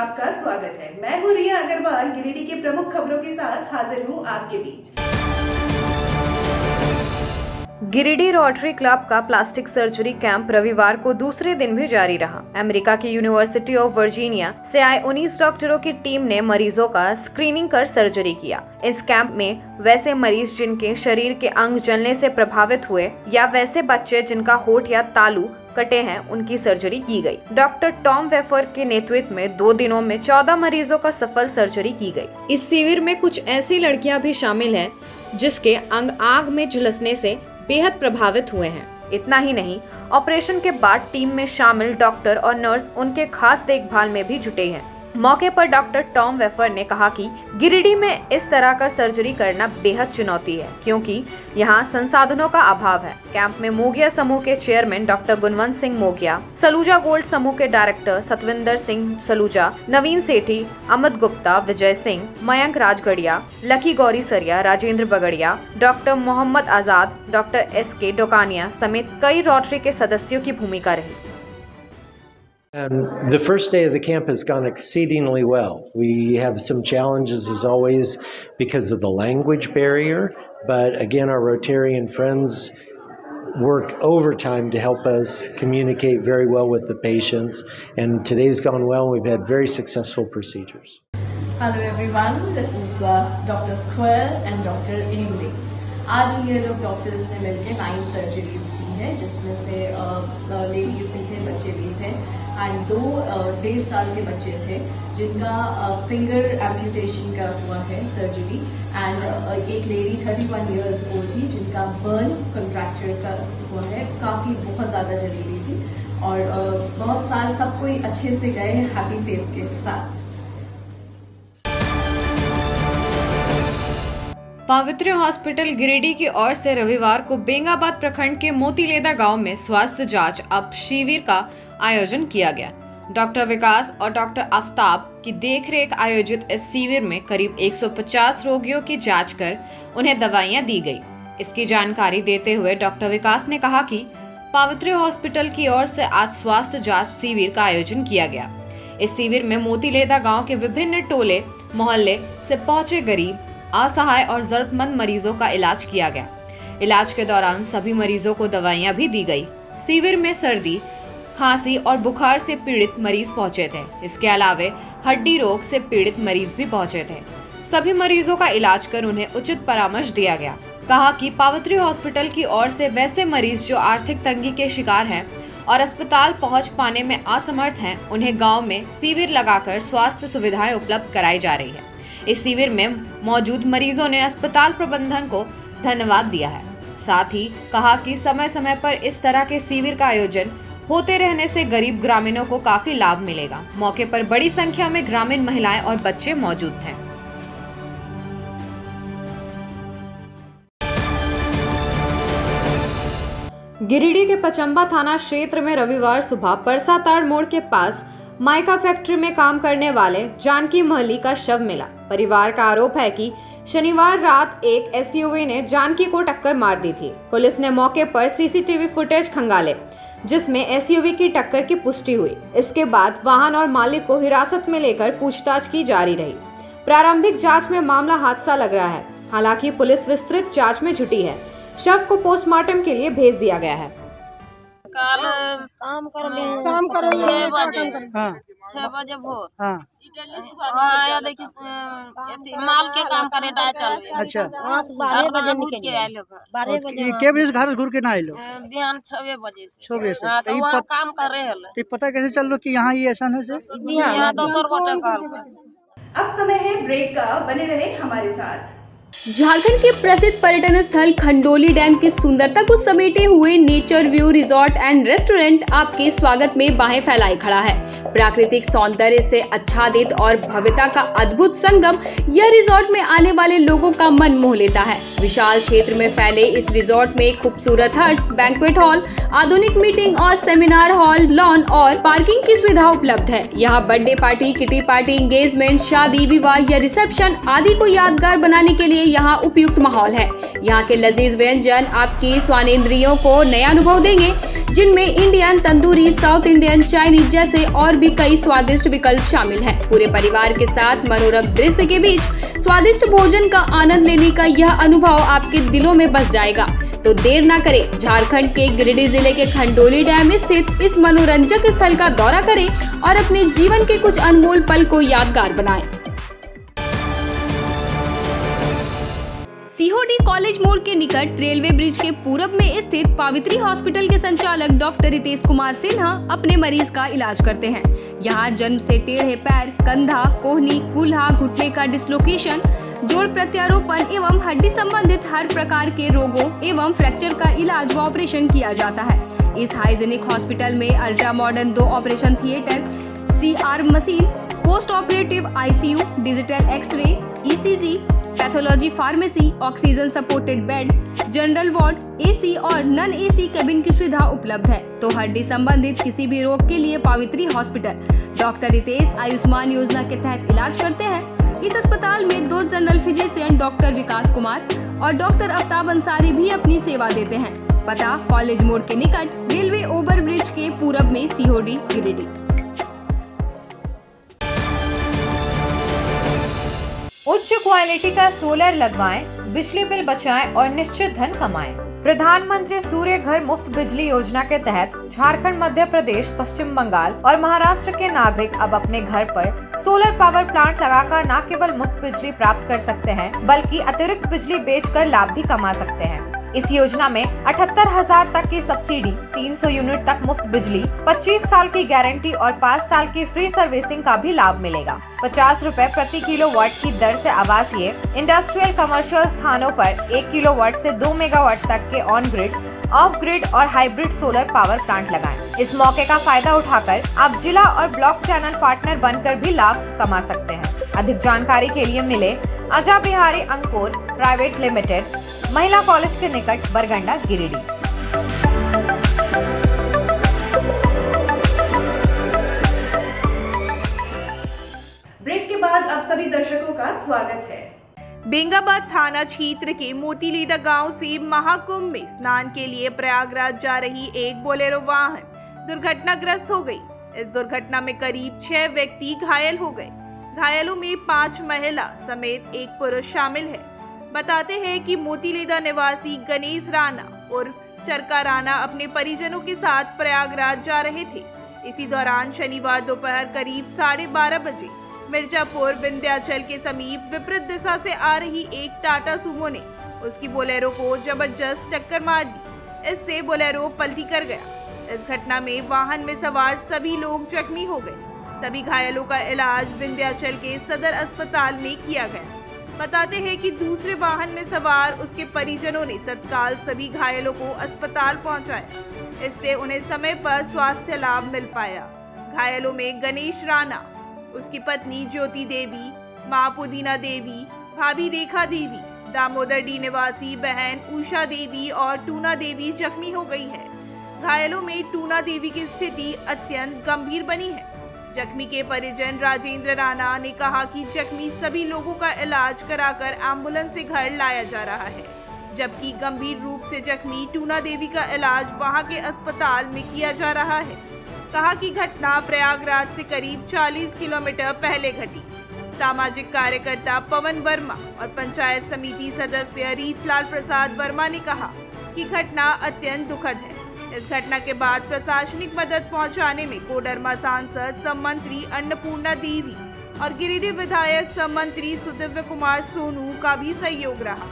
आपका स्वागत है। मैं हूँ रिया अग्रवाल, गिरिडीह के प्रमुख खबरों के साथ हाजिर हूँ आपके बीच। गिरिडीह रोटरी क्लब का प्लास्टिक सर्जरी कैंप रविवार को दूसरे दिन भी जारी रहा। अमेरिका की यूनिवर्सिटी ऑफ वर्जीनिया से आए 19 डॉक्टरों की टीम ने मरीजों का स्क्रीनिंग कर सर्जरी किया। इस कैंप में वैसे मरीज जिनके शरीर के अंग जलने से प्रभावित हुए या वैसे बच्चे जिनका होंठ या तालू कटे हैं, उनकी सर्जरी की गई। डॉक्टर टॉम वेफर के नेतृत्व में 2 दिनों में 14 मरीजों का सफल सर्जरी की गई। इस शिविर में कुछ ऐसी लड़कियां भी शामिल हैं जिसके अंग आग में झुलसने से बेहद प्रभावित हुए हैं। इतना ही नहीं, ऑपरेशन के बाद टीम में शामिल डॉक्टर और नर्स उनके खास देखभाल में भी जुटे हैं। मौके पर डॉक्टर टॉम वेफर ने कहा कि गिरिडीह में इस तरह का सर्जरी करना बेहद चुनौती है क्योंकि यहाँ संसाधनों का अभाव है। कैंप में मोगिया समूह के चेयरमैन डॉक्टर गुणवंत सिंह मोगिया, सलूजा गोल्ड समूह के डायरेक्टर सतविंदर सिंह सलूजा, नवीन सेठी, अमित गुप्ता, विजय सिंह, मयंक राजगढ़िया, लकी गौरी सरिया, राजेंद्र बगड़िया, डॉक्टर मोहम्मद आजाद, डॉक्टर SK डोकानिया समेत कई रोटरी के सदस्यों की भूमिका रही। The first day of the camp has gone exceedingly well. We have some challenges as always because of the language barrier, but again our Rotarian friends work overtime to help us communicate very well with the patients, and today's gone well. We've had very successful procedures. Hello everyone, this is Dr. Square and Dr. Ilguli. आज ये लोग doctors ने मिलकर 9 surgeries की है, जिसमें से ladies भी थे, बच्चे भी थे एंड 2 1.5 साल के बच्चे थे जिनका फिंगर एम्पुटेशन का हुआ है सर्जरी एंड एक लेडी 31 इयर्स ओल्ड थी जिनका बर्न कंट्रैक्चर का हुआ है। काफ़ी बहुत ज़्यादा जली हुई थी और बहुत साल सब कोई अच्छे से गए हैं हैप्पी फेस के साथ। पवित्र हॉस्पिटल गिरिडीह की ओर से रविवार को बेंगाबाद प्रखंड के मोतीलेदा गांव में स्वास्थ्य जांच अब शिविर का आयोजन किया गया। डॉक्टर विकास और डॉक्टर आफ्ताब की देखरेख आयोजित इस शिविर में करीब 150 रोगियों की जांच कर उन्हें दवाइयां दी गई। इसकी जानकारी देते हुए डॉक्टर विकास ने कहा कि पवित्र हॉस्पिटल की ओर से आज स्वास्थ्य जांच शिविर का आयोजन किया गया। इस शिविर में मोतीलेदा गाँव के विभिन्न टोले मोहल्ले से पहुंचे गरीब, असहाय और जरूरतमंद मरीजों का इलाज किया गया। इलाज के दौरान सभी मरीजों को दवाइयां भी दी गई। शिविर में सर्दी, खांसी और बुखार से पीड़ित मरीज पहुंचे थे। इसके अलावे हड्डी रोग से पीड़ित मरीज भी पहुंचे थे। सभी मरीजों का इलाज कर उन्हें उचित परामर्श दिया गया। कहा कि पवित्र हॉस्पिटल की ओर से वैसे मरीज जो आर्थिक तंगी के शिकार हैं और अस्पताल पहुंच पाने में असमर्थ हैं, उन्हें गाँव में शिविर लगाकर स्वास्थ्य सुविधाएं उपलब्ध कराई जा रही है। इस शिविर में मौजूद मरीजों ने अस्पताल प्रबंधन को धन्यवाद दिया है। साथ ही कहा कि समय समय पर इस तरह के शिविर का आयोजन होते रहने से गरीब ग्रामीणों को काफी लाभ मिलेगा। मौके पर बड़ी संख्या में ग्रामीण महिलाएं और बच्चे मौजूद हैं। गिरिडीह के पचंबा थाना क्षेत्र में रविवार सुबह परसाताड़ मोड़ के पास माइका फैक्ट्री में काम करने वाले जानकी महली का शव मिला। परिवार का आरोप है कि शनिवार रात एक SUV ने जानकी को टक्कर मार दी थी। पुलिस ने मौके पर CCTV फुटेज खंगाले जिसमें SUV की टक्कर की पुष्टि हुई। इसके बाद वाहन और मालिक को हिरासत में लेकर पूछताछ की जारी रही। प्रारंभिक जांच में मामला हादसा लग रहा है। हालांकि पुलिस विस्तृत जांच में जुटी है। शव को पोस्टमार्टम के लिए भेज दिया गया है। कल काम कर 6 बजे भोर आया, देखी माल के काम करे चल। अच्छा 12 बजे निकल आए लोग। 12 बजे के बजे घर घूर के ना आए लोग? बिहान 6 बजे से। 6 बजे से तो वहाँ काम कर रहे हैं। तो पता कैसे चल लो कि यहाँ ये ऐसा है से? यहाँ 200 गोटे कहल। अब समय है ब्रेक का, बने रहे हमारे साथ। झारखंड के प्रसिद्ध पर्यटन स्थल खंडोली डैम की सुंदरता को समेटे हुए nature view resort and restaurant आपके स्वागत में बाहें फैलाए खड़ा है। प्राकृतिक सौंदर्य से आच्छादित और भव्यता का अद्भुत संगम यह रिजॉर्ट में आने वाले लोगों का मन मोह लेता है। विशाल क्षेत्र में फैले इस रिजॉर्ट में खूबसूरत हट्स, बैंक्वेट हॉल, आधुनिक मीटिंग और सेमिनार हॉल, लॉन और पार्किंग की सुविधा उपलब्ध है। यहाँ birthday party, kitty party, engagement, शादी, विवाह या रिसेप्शन आदि को यादगार बनाने के लिए यहाँ उपयुक्त माहौल है। यहाँ के लजीज व्यंजन आपकी स्वानेंद्रियों को नया अनुभव देंगे। जिनमें Indian, tandoori, south Indian, Chinese जैसे और भी कई स्वादिष्ट विकल्प शामिल हैं। पूरे परिवार के साथ मनोरम दृश्य के बीच स्वादिष्ट भोजन का आनंद लेने का यह अनुभव आपके दिलों में बस जाएगा। तो देर ना करें, झारखंड के गिरिडीह जिले के खंडोली डैम स्थित इस मनोरंजक स्थल का दौरा करें और अपने जीवन के कुछ अनमोल पल को यादगार बनाएं। सीहोडी कॉलेज मोड़ के निकट रेलवे ब्रिज के पूरब में स्थित पावित्री हॉस्पिटल के संचालक डॉक्टर रितेश कुमार सिन्हा अपने मरीज का इलाज करते हैं। यहाँ जन्म से टेढ़े पैर, कंधा, कोहनी, कूल्हा, घुटने का डिसलोकेशन, जोड़ प्रत्यारोपण एवं हड्डी संबंधित हर प्रकार के रोगों एवं फ्रैक्चर का इलाज व ऑपरेशन किया जाता है। इस हाइजेनिक हॉस्पिटल में ultra modern 2 operation theatre, CR machine, post operative ICU, digital x-ray, ECG, pathology pharmacy, oxygen supported bed, general ward, AC और नॉन AC केबिन की सुविधा उपलब्ध है। तो हड्डी संबंधित किसी भी रोग के लिए पावित्री हॉस्पिटल डॉक्टर रितेश आयुष्मान योजना के तहत इलाज करते हैं। इस अस्पताल में 2 जनरल फिजिशियन डॉक्टर विकास कुमार और डॉक्टर आफ्ताब अंसारी भी अपनी सेवा देते हैं। पता कॉलेज मोड़ के निकट रेलवे ओवर ब्रिज के पूरब में, सीहोडी, गिरिडीह। उच्च क्वालिटी का सोलर लगवाएं, बिजली बिल बचाएं और निश्चित धन कमाएं। प्रधानमंत्री सूर्य घर मुफ्त बिजली योजना के तहत झारखंड, मध्य प्रदेश, पश्चिम बंगाल और महाराष्ट्र के नागरिक अब अपने घर पर सोलर पावर प्लांट लगाकर न केवल मुफ्त बिजली प्राप्त कर सकते हैं, बल्कि अतिरिक्त बिजली बेचकर लाभ भी कमा सकते हैं। इस योजना में 78,000 तक की सब्सिडी, 300 यूनिट तक मुफ्त बिजली, 25 साल की गारंटी और 5 साल की फ्री सर्विसिंग का भी लाभ मिलेगा। 50 रुपए प्रति किलोवाट की दर से आवासीय, इंडस्ट्रियल, कमर्शियल स्थानों पर 1 किलोवाट से 2 मेगावाट तक के ऑन ग्रिड, ऑफ ग्रिड और हाइब्रिड सोलर पावर प्लांट लगाएं। इस मौके का फायदा उठाकर आप जिला और ब्लॉक चैनल पार्टनर बनकर भी लाभ कमा सकते हैं। अधिक जानकारी के लिए मिले अजा बिहारी अंकुर प्राइवेट लिमिटेड, महिला कॉलेज के निकट, बरगंडा, गिरिडीह। ब्रेक के बाद आप सभी दर्शकों का स्वागत है। बेंगाबाद थाना क्षेत्र के मोतीलीदा गांव से महाकुंभ में स्नान के लिए प्रयागराज जा रही एक बोलेरो वाहन दुर्घटनाग्रस्त हो गई। इस दुर्घटना में करीब 6 व्यक्ति घायल हो गए। घायलों में 5 महिला समेत 1 पुरुष शामिल है। बताते हैं कि मोतीलीदा निवासी गणेश राणा और चरका राणा अपने परिजनों के साथ प्रयागराज जा रहे थे। इसी दौरान शनिवार दोपहर करीब 12:30 बजे मिर्जापुर विंध्याचल के समीप विपरीत दिशा से आ रही एक टाटा सुमो ने उसकी बोलेरो को जबरदस्त टक्कर मार दी। इससे बोलेरो पलटी कर गया। इस घटना में वाहन में सवार सभी लोग जख्मी हो गए। सभी घायलों का इलाज विंध्याचल के सदर अस्पताल में किया गया। बताते हैं कि दूसरे वाहन में सवार उसके परिजनों ने तत्काल सभी घायलों को अस्पताल पहुंचाया। इससे उन्हें समय पर स्वास्थ्य लाभ मिल पाया। घायलों में गणेश राणा, उसकी पत्नी ज्योति देवी, मां पुदीना देवी, भाभी रेखा देवी, दामोदर डी निवासी बहन उषा देवी और टूना देवी जख्मी हो गई है। घायलों में टूना देवी की स्थिति अत्यंत गंभीर बनी है। जख्मी के परिजन राजेंद्र राणा ने कहा कि जख्मी सभी लोगों का इलाज कराकर एम्बुलेंस से घर लाया जा रहा है, जबकि गंभीर रूप से जख्मी टूना देवी का इलाज वहां के अस्पताल में किया जा रहा है। कहा कि घटना प्रयागराज से करीब 40 किलोमीटर पहले घटी। सामाजिक कार्यकर्ता पवन वर्मा और पंचायत समिति सदस्य रीतलाल प्रसाद वर्मा ने कहा कि घटना अत्यंत दुखद है। इस घटना के बाद प्रशासनिक मदद पहुंचाने में कोडरमा सांसद सह मंत्री अन्नपूर्णा देवी और गिरिडीह विधायक सह मंत्री सुदिव्य कुमार सोनू का भी सहयोग रहा।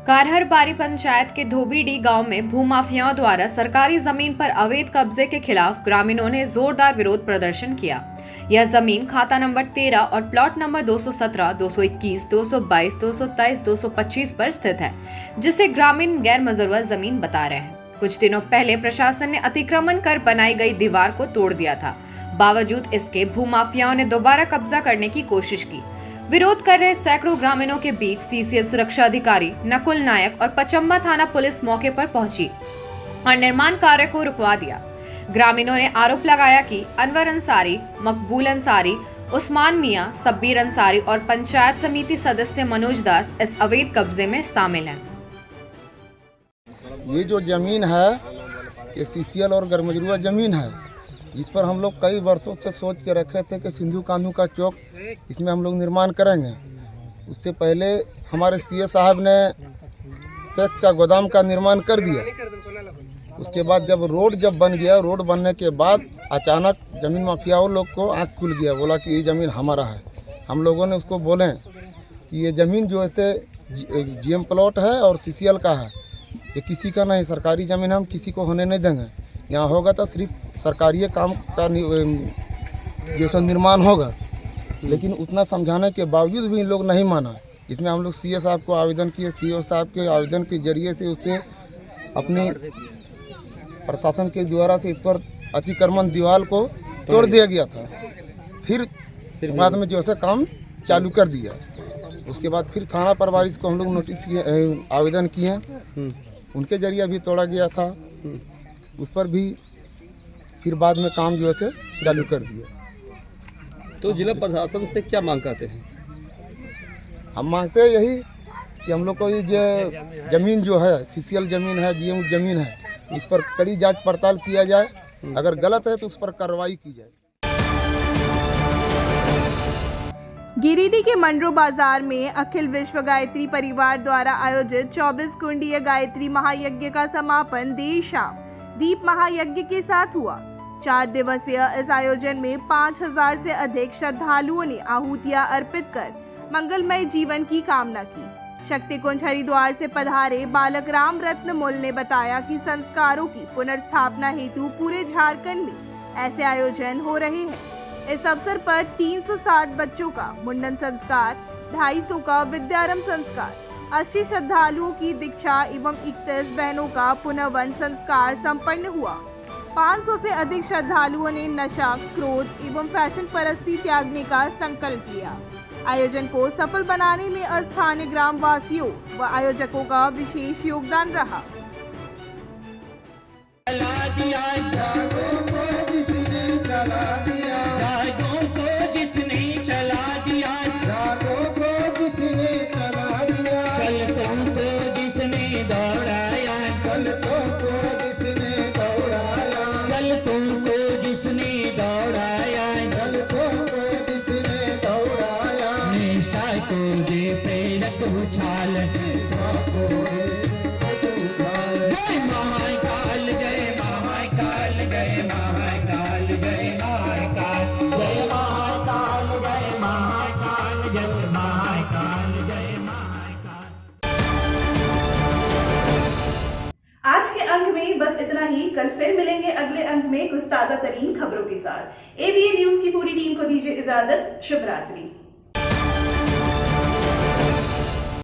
कारहरबारी पंचायत के धोबीडी गांव में भूमाफियाओं द्वारा सरकारी जमीन पर अवैध कब्जे के खिलाफ ग्रामीणों ने जोरदार विरोध प्रदर्शन किया। यह जमीन खाता नंबर 13 और प्लॉट नंबर 217, 221, 222, 223, 225 पर स्थित है, जिसे ग्रामीण गैर मजरूआ जमीन बता रहे हैं। कुछ दिनों पहले प्रशासन ने अतिक्रमण कर बनाई गई दीवार को तोड़ दिया था। बावजूद इसके भूमाफियाओं ने दोबारा कब्जा करने की कोशिश की। विरोध कर रहे सैकड़ों ग्रामीणों के बीच CCL सुरक्षा अधिकारी नकुल नायक और पचम्बा थाना पुलिस मौके पर पहुंची और निर्माण कार्य को रुकवा दिया। ग्रामीणों ने आरोप लगाया कि अनवर अंसारी, मकबूल अंसारी, उस्मान मियां, सब्बीर अंसारी और पंचायत समिति सदस्य मनोज दास इस अवैध कब्जे में शामिल हैं। ये जो ज़मीन है ये सीसीएल और गरमजरुआ ज़मीन है। इस पर हम लोग कई वर्षों से सोच के रखे थे कि सिंधु कान्हू का चौक इसमें हम लोग निर्माण करेंगे। उससे पहले हमारे सीए साहब ने पैक्स का गोदाम का निर्माण कर दिया। उसके बाद जब रोड बन गया, रोड बनने के बाद अचानक ज़मीन माफियाओं लोग को आँख खुल गया, बोला कि ये ज़मीन हमारा है। हम लोगों ने उसको बोले कि ये ज़मीन जो ऐसे जीएम प्लॉट है और सीसीएल का है, ये किसी का नहीं, सरकारी ज़मीन हम किसी को होने नहीं देंगे। यहाँ होगा तो सिर्फ सरकारी काम का जैसा निर्माण होगा। लेकिन उतना समझाने के बावजूद भी इन लोग नहीं माना। इसमें हम लोग सीए साहब को आवेदन किए, सीओ साहब के आवेदन के जरिए से उससे अपनी प्रशासन के द्वारा से इस पर अतिक्रमण दीवार को तोड़ दिया गया था। फिर बाद में जो है काम चालू कर दिया। उसके बाद फिर थाना प्रभारी को हम लोग नोटिस किए, आवेदन किए, उनके जरिए भी तोड़ा गया था। उस पर भी फिर बाद में काम जो है चालू कर दिया। तो जिला प्रशासन से क्या मांग करते हैं? हम मांगते हैं यही कि हम लोग को ये जो ज़मीन जो है, सीसीएल ज़मीन है, जीएम ज़मीन है, इस पर कड़ी जांच पड़ताल किया जाए। अगर गलत है तो उस पर कार्रवाई की जाए। गिरिडीह के मंडरो बाजार में अखिल विश्व गायत्री परिवार द्वारा आयोजित 24 कुंडीय गायत्री महायज्ञ का समापन देर शाम दीप महायज्ञ के साथ हुआ। 4 दिवसीय इस आयोजन में 5000 से अधिक श्रद्धालुओं ने आहुतियां अर्पित कर मंगलमय जीवन की कामना की। शक्ति कुंज हरिद्वार से पधारे बालक राम रत्न मुल ने बताया कि संस्कारों की पुनर्स्थापना हेतु पूरे झारखंड में ऐसे आयोजन हो रहे हैं। इस अवसर पर 360 बच्चों का मुंडन संस्कार, 250 का विद्यारंभ संस्कार, 80 श्रद्धालुओं की दीक्षा एवं 31 बहनों का पुनर्वन संस्कार संपन्न हुआ। 500 से अधिक श्रद्धालुओं ने नशा, क्रोध एवं फैशन परस्ती त्यागने का संकल्प लिया। आयोजन को सफल बनाने में स्थानीय ग्रामवासियों व आयोजकों का विशेष योगदान रहा। आज के अंक में बस इतना ही। कल फिर मिलेंगे अगले अंक में कुछ ताजा तरीन खबरों के साथ। एबीएन न्यूज की पूरी टीम को दीजिए इजाजत। शुभ रात्रि।